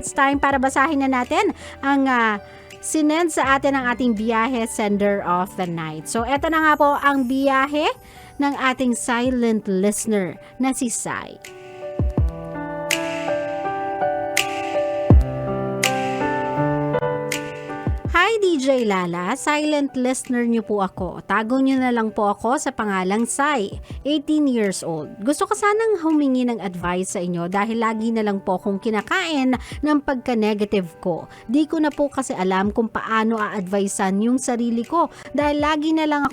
it's time para basahin na natin ang sinend sa atin ng ating Byahe Sender of the Night. So, eto na nga po ang biyahe ng ating silent listener na si Sai. Hi DJ Lala, silent listener niyo po ako. Tago niyo na lang po ako sa pangalang Sai, 18 years old. Gusto ko sanang humingi ng advice sa inyo dahil lagi na lang po akong kinakain ng pagka-negative ko. Di ko na po kasi alam kung paano a-advisean yung sarili ko dahil lagi na lang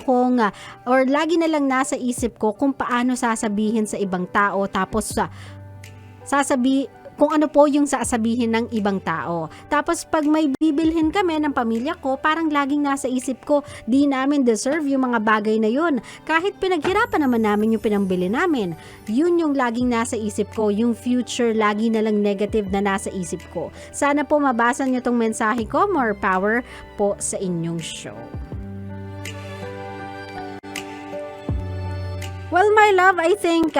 lagi na lang nasa isip ko kung paano sasabihin sa ibang tao tapos kung ano po yung sasabihin ng ibang tao. Tapos pag may bibilhin kami ng pamilya ko, parang laging nasa isip ko, di namin deserve yung mga bagay na yun. Kahit pinaghirapan naman namin yung pinambili namin. Yun yung laging nasa isip ko, yung future lagi na lang negative na nasa isip ko. Sana po mabasa nyo tong mensahe ko. More power po sa inyong show. Well, my love, I think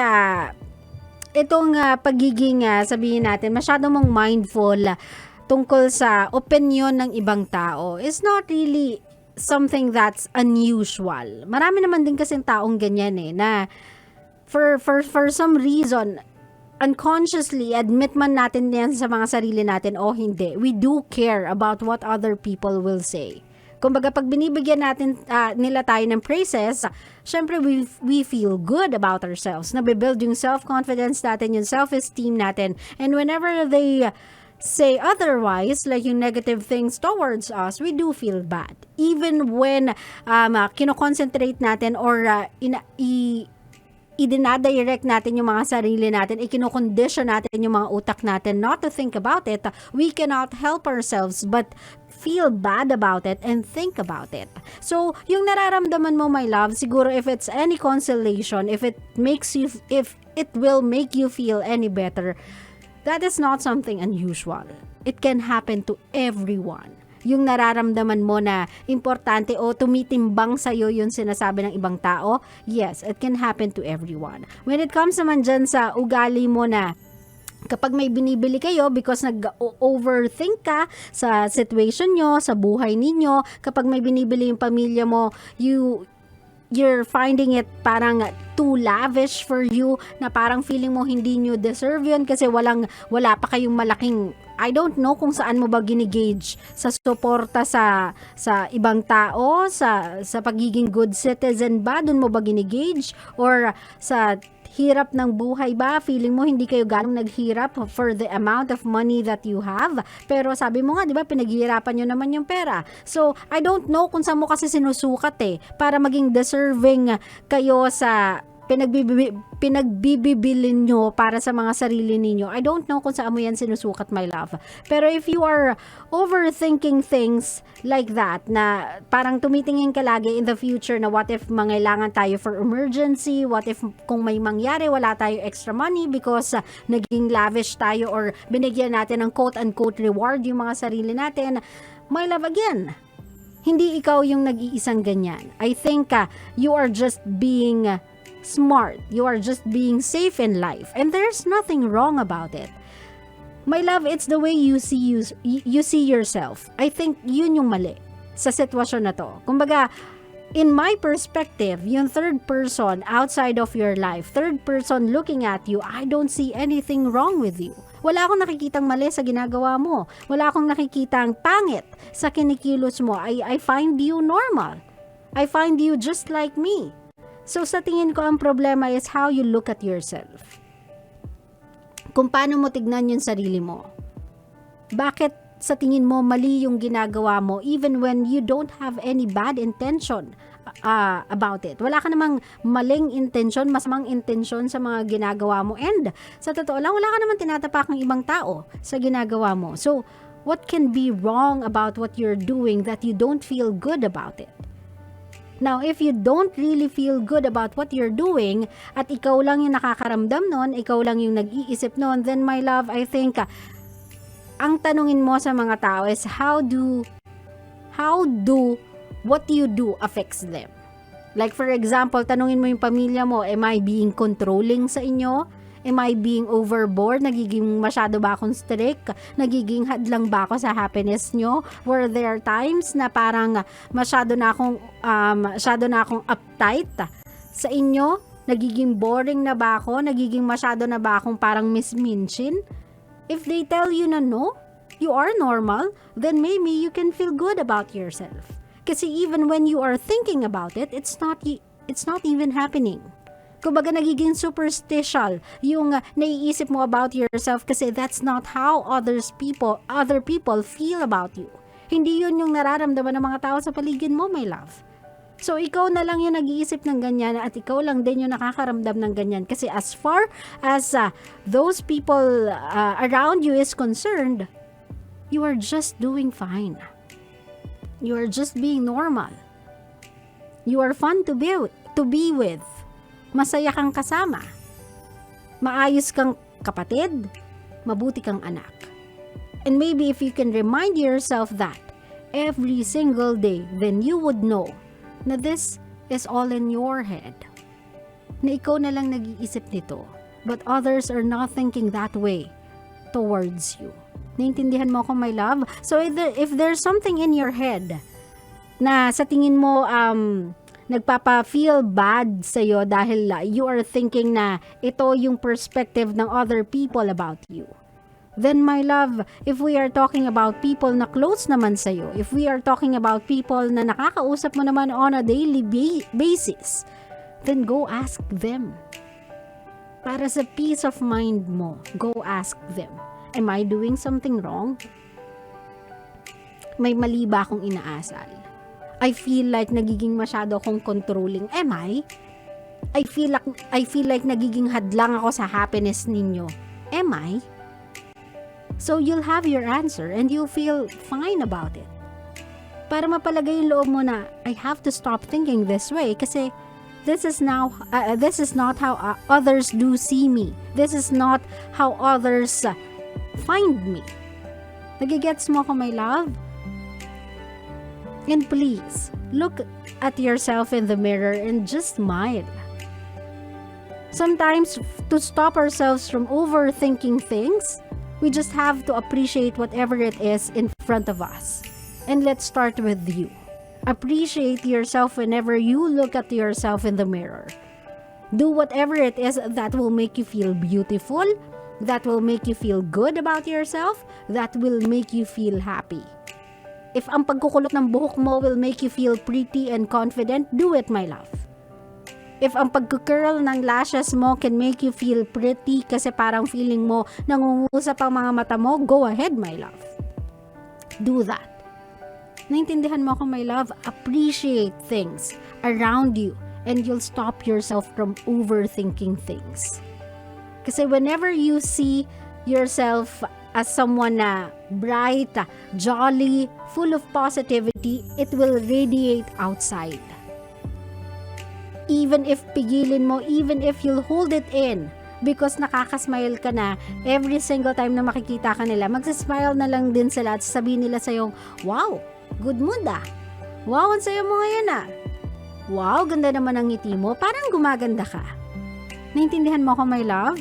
itong pagiging sabihin natin masyado mong mindful tungkol sa opinion ng ibang tao is not really something that's unusual. Marami naman din kasing taong ganyan na for some reason unconsciously admit man natin yan sa mga sarili natin o hindi, we do care about what other people will say. Kumbaga, pag binibigyan natin nila tayo ng praises, syempre we feel good about ourselves. Nabibuild yung self-confidence natin, yung self-esteem natin. And whenever they say otherwise, like yung negative things towards us, we do feel bad. Even when kinoconcentrate natin or idinadirect natin yung mga sarili natin, ikinocondition natin yung mga utak natin not to think about it, we cannot help ourselves but feel bad about it and think about it. So, yung nararamdaman mo, my love, siguro if it's any consolation, if it will make you feel any better, that is not something unusual. It can happen to everyone. Yung nararamdaman mo na importante o tumitimbang sa'yo yung sinasabi ng ibang tao, yes, it can happen to everyone. When it comes naman dyan sa ugali mo na kapag may binibili kayo because nag-overthink ka sa situation nyo, sa buhay ninyo, kapag may binibili yung pamilya mo, you're finding it parang too lavish for you, na parang feeling mo hindi nyo deserve yun kasi wala pa kayong malaking, I don't know kung saan mo ba ginigauge, sa suporta sa ibang tao, sa pagiging good citizen ba, dun mo ba ginigauge, or sa hirap ng buhay ba, feeling mo hindi kayo ganong naghirap for the amount of money that you have, pero sabi mo nga, di ba, pinaghihirapan nyo naman yung pera. So, I don't know kung saan mo kasi sinusukat para maging deserving kayo sa pinagbibibilin nyo para sa mga sarili ninyo. I don't know kung saan mo yan sinusukat, my love. Pero if you are overthinking things like that, na parang tumitingin ka lagi in the future na what if mangailangan tayo for emergency, what if kung may mangyari, wala tayo extra money because naging lavish tayo or binigyan natin ng quote-unquote reward yung mga sarili natin, my love, again, hindi ikaw yung nag-iisang ganyan. I think you are just being smart. You are just being safe in life. And there's nothing wrong about it. My love, it's the way you see yourself. I think yun yung mali sa sitwasyon na to. Kumbaga, in my perspective, yung third person outside of your life, third person looking at you, I don't see anything wrong with you. Wala akong nakikitang mali sa ginagawa mo. Wala akong nakikitang pangit sa kinikilos mo. I find you normal. I find you just like me. So sa tingin ko, ang problema is how you look at yourself. Kung paano mo tignan yung sarili mo. Bakit sa tingin mo mali yung ginagawa mo even when you don't have any bad intention about it. Wala ka namang maling intention, masamang intention sa mga ginagawa mo. And sa totoo lang, wala ka naman tinatapakang ibang tao sa ginagawa mo. So, what can be wrong about what you're doing that you don't feel good about it? Now, if you don't really feel good about what you're doing at ikaw lang yung nakakaramdam nun, ikaw lang yung nag-iisip nun, then my love, I think ang tanungin mo sa mga tao is how do what you do affects them. Like for example, tanungin mo yung pamilya mo, am I being controlling sa inyo? Am I being overboard? Nagiging masyado ba akong strict? Nagiging hadlang ba ako sa happiness nyo? Were there times na parang masyado na akong uptight sa inyo? Nagiging boring na ba ako? Nagiging masyado na ba akong parang Miss Minchin? If they tell you na no, you are normal, then maybe you can feel good about yourself. Kasi even when you are thinking about it, it's not even happening. Kumbaga nagiging superficial yung naiisip mo about yourself kasi that's not how other people feel about you. Hindi yun yung nararamdaman ng mga tao sa paligid mo, my love. So ikaw na lang yung nag-iisip ng ganyan at ikaw lang din yung nakakaramdam ng ganyan kasi as far as those people around you is concerned, you are just doing fine. You are just being normal. You are fun to be with. Masaya kang kasama. Maayos kang kapatid. Mabuti kang anak. And maybe if you can remind yourself that every single day, then you would know na this is all in your head. Na ikaw na lang nag-iisip nito. But others are not thinking that way towards you. Naintindihan mo ako, my love? So if there's something in your head na sa tingin mo nagpapa-feel bad sa'yo dahil you are thinking na ito yung perspective ng other people about you. Then my love, if we are talking about people na close naman sa'yo, if we are talking about people na nakakausap mo naman on a daily basis, then go ask them. Para sa peace of mind mo, go ask them. Am I doing something wrong? May mali ba akong inaasal? I feel like nagiging masyado akong controlling. Am I? I feel like nagiging hadlang ako sa happiness ninyo. Am I? So you'll have your answer and you'll feel fine about it. Para mapalagay yung loob mo na I have to stop thinking this way kasi this is not how others do see me. This is not how others find me. Nagigets mo ko, my love? And please, look at yourself in the mirror and just smile. Sometimes, to stop ourselves from overthinking things, we just have to appreciate whatever it is in front of us. And let's start with you. Appreciate yourself whenever you look at yourself in the mirror. Do whatever it is that will make you feel beautiful, that will make you feel good about yourself, that will make you feel happy. If ang pagkukulot ng buhok mo will make you feel pretty and confident, do it, my love. If ang pagkukurl ng lashes mo can make you feel pretty kasi parang feeling mo nangungusap ang mga mata mo, go ahead, my love. Do that. Naintindihan mo ako, my love? Appreciate things around you and you'll stop yourself from overthinking things. Kasi whenever you see yourself as someone na bright, jolly, full of positivity, it will radiate outside. Even if pigilin mo, even if you'll hold it in, because nakakasmile ka na, every single time na makikita ka nila, magsasmile na lang din sila at sabihin nila sa'yo, wow, good mood ah. Wow, ang sayo mo ngayon ah. Wow, ganda naman ang ngiti mo, parang gumaganda ka. Naintindihan mo ako, my love?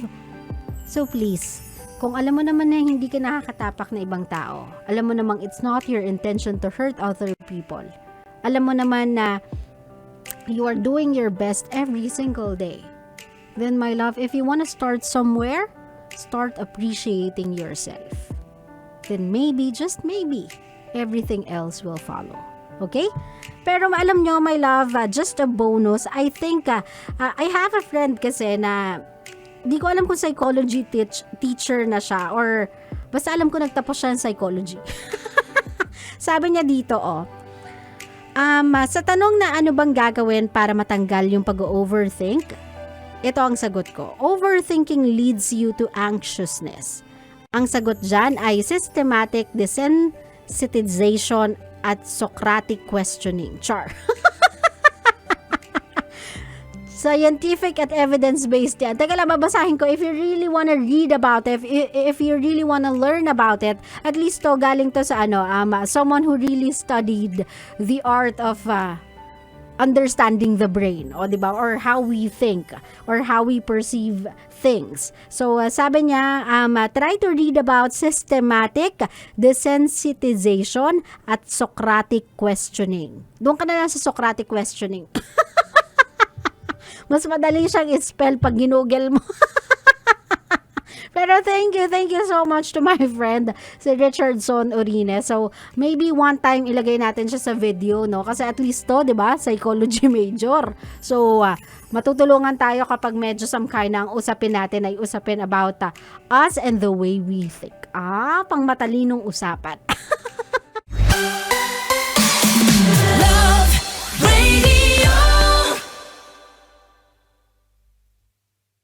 So please, kung alam mo naman na hindi ka nakakatapak na ibang tao, alam mo namang it's not your intention to hurt other people, alam mo naman na you are doing your best every single day, then my love, if you want to start somewhere, start appreciating yourself. Then maybe, just maybe, everything else will follow. Okay? Pero alam nyo, my love, just a bonus, I think, I have a friend kasi na di ko alam kung psychology teacher na siya or basta alam ko nagtapos siya ng psychology. Sabi niya dito, sa tanong na ano bang gagawin para matanggal yung pag-overthink, ito ang sagot ko. Overthinking leads you to anxiousness. Ang sagot dyan ay systematic desensitization at Socratic questioning. Char. Scientific at evidence-based yan. Teka lang, babasahin ko. If you really wanna read about it, if you really wanna learn about it, at least to, galing to sa someone who really studied the art of understanding the brain, o 'di ba? Or how we think or how we perceive things. So sabi niya, try to read about systematic desensitization at Socratic questioning. Doon ka na lang sa Socratic questioning. Mas madali siyang i-spell pag ginugel mo. Pero thank you so much to my friend, si Richardson Urine. So, maybe one time ilagay natin siya sa video, no? Kasi at least to, di ba? Psychology major. So, matutulungan tayo kapag medyo some kind ng usapin natin ay usapin about us and the way we think. Pang matalinong usapan.